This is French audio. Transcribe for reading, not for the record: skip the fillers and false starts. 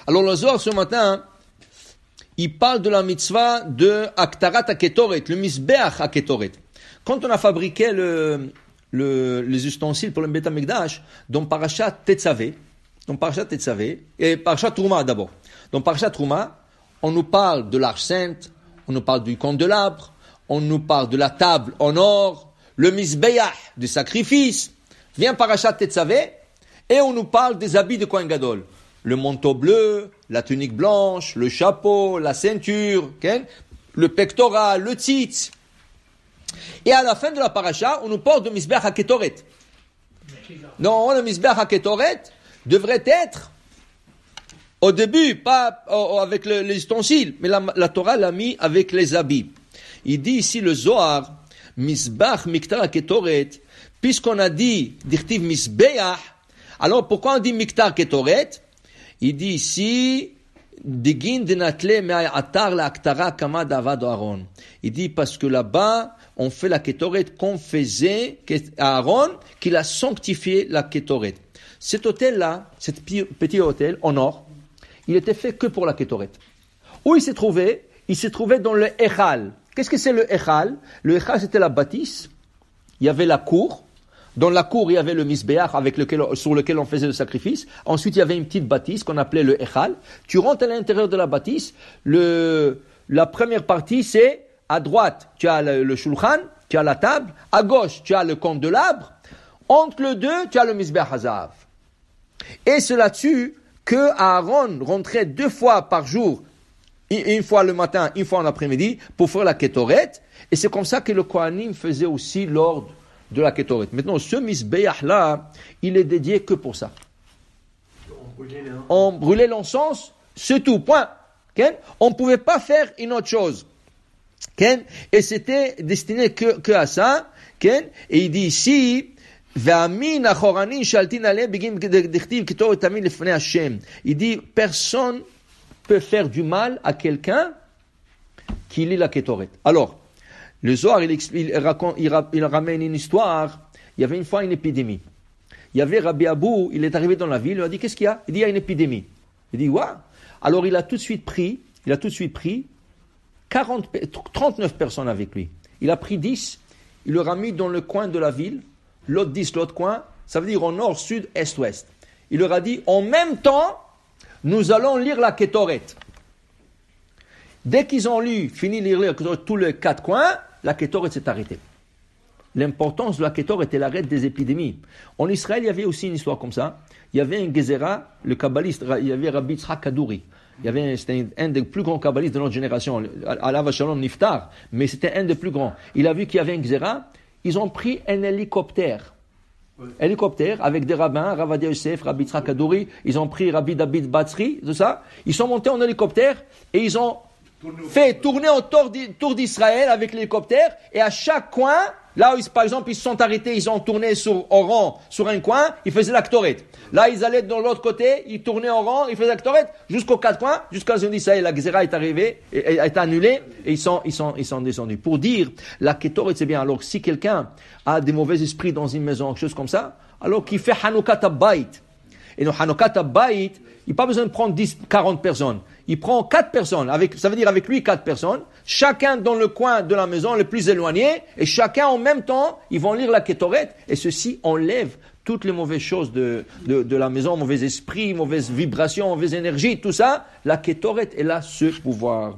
Alors le Zohar ce matin, il parle de la mitzvah de Aktarat HaKetoret, le Misbeach HaKetoret. Quand on a fabriqué les ustensiles pour le Beit HaMikdash, dans Parashat Tetzavé, et Parashat Trouma d'abord. Dans Parashat Trouma, on nous parle de l'Arche Sainte, on nous parle du candélabre, on nous parle de la table en or, le Misbeach, du sacrifice. Vient Parashat Tetzavé, et on nous parle des habits de Kohen Gadol. Le manteau bleu, la tunique blanche, le chapeau, la ceinture, okay? Le pectoral, le tzitz. Et à la fin de la paracha, on nous parle de Misbeach HaKetoret. Non, le Misbeach HaKetoret devrait être au début, pas avec les ustensiles, mais la Torah l'a mis avec les habits. Il dit ici le Zohar, Misbeach Miktar HaKetoret, puisqu'on a dit d'Irtiv Misbeach, alors pourquoi on dit Miktar Ketoret? Il dit ici, il dit parce que là-bas, on fait la Ketoret qu'on faisait à Aaron, qu'il a sanctifié la Ketoret. Cet hôtel-là, cet petit hôtel en or, il était fait que pour la Ketoret. Où il s'est trouvé? Il s'est trouvé dans le Echal. Qu'est-ce que c'est le Echal? Le Echal, c'était la bâtisse. Il y avait la cour. Dans la cour, il y avait le misbéach sur lequel on faisait le sacrifice. Ensuite, il y avait une petite bâtisse qu'on appelait le echal. Tu rentres à l'intérieur de la bâtisse. La première partie, c'est à droite, tu as le shulchan, tu as la table. À gauche, tu as le candélabre. Entre les deux, tu as le misbéach hazav. Et c'est là-dessus que Aaron rentrait 2 fois par jour, une fois le matin, une fois en l'après-midi, pour faire la kétoret. Et c'est comme ça que le Kohanim faisait aussi l'ordre de la Ketoret. Maintenant, ce Misbeach-là, il est dédié que pour ça. On brûlait l'encens, c'est tout, point. Okay? On ne pouvait pas faire une autre chose. Okay? Et c'était destiné que à ça. Okay? Et il dit ici, il dit, personne peut faire du mal à quelqu'un qui lit la Ketoret. Alors, le Zohar, il ramène une histoire. Il y avait une fois une épidémie. Il y avait Rabbi Abou, il est arrivé dans la ville, il a dit, qu'est-ce qu'il y a? Il dit, il y a une épidémie. Il dit, ouais. Alors il a tout de suite pris 39 personnes avec lui. Il a pris 10, il leur a mis dans le coin de la ville, l'autre 10, l'autre coin, ça veut dire au nord, sud, est, ouest. Il leur a dit, en même temps, nous allons lire la Ketoret. Dès qu'ils ont fini de lire la Ketoret, tous les 4 coins, la Ketoret s'est arrêtée. L'importance de la Ketoret était l'arrêt des épidémies. En Israël, il y avait aussi une histoire comme ça. Il y avait un Gezerah, le kabbaliste, il y avait Rabbi Yitzhak Kadouri. C'était un des plus grands kabbalistes de notre génération, Alav Shalom Niftar, mais c'était un des plus grands. Il a vu qu'il y avait un Gezerah, ils ont pris un hélicoptère. Hélicoptère avec des rabbins, Ravadia Yosef, Rabbi Yitzhak Kadouri, ils ont pris Rabbi David Batzri, tout ça. Ils sont montés en hélicoptère et ils ont fait tourner autour d'Israël avec l'hélicoptère, et à chaque coin, là où par exemple ils se sont arrêtés, ils ont tourné au rang sur un coin, ils faisaient la Ketoret. Là ils allaient de l'autre côté, ils tournaient au rang, ils faisaient la Ketoret jusqu'aux 4 coins, jusqu'à ce que la Gezerah est arrivée, a été annulée, et ils sont descendus. Pour dire, la Ketoret c'est bien. Alors si quelqu'un a des mauvais esprits dans une maison, quelque chose comme ça, alors qu'il fait Hanoukat Abayit. Et dans Hanoukat Abayit, il n'a pas besoin de prendre 40 personnes. Il prend 4 personnes, ça veut dire avec lui 4 personnes, chacun dans le coin de la maison le plus éloigné, et chacun en même temps, ils vont lire la Ketoret, et ceci enlève toutes les mauvaises choses de la maison, mauvais esprits, mauvaises vibrations, mauvaise énergie, tout ça. La Ketoret est là, ce pouvoir.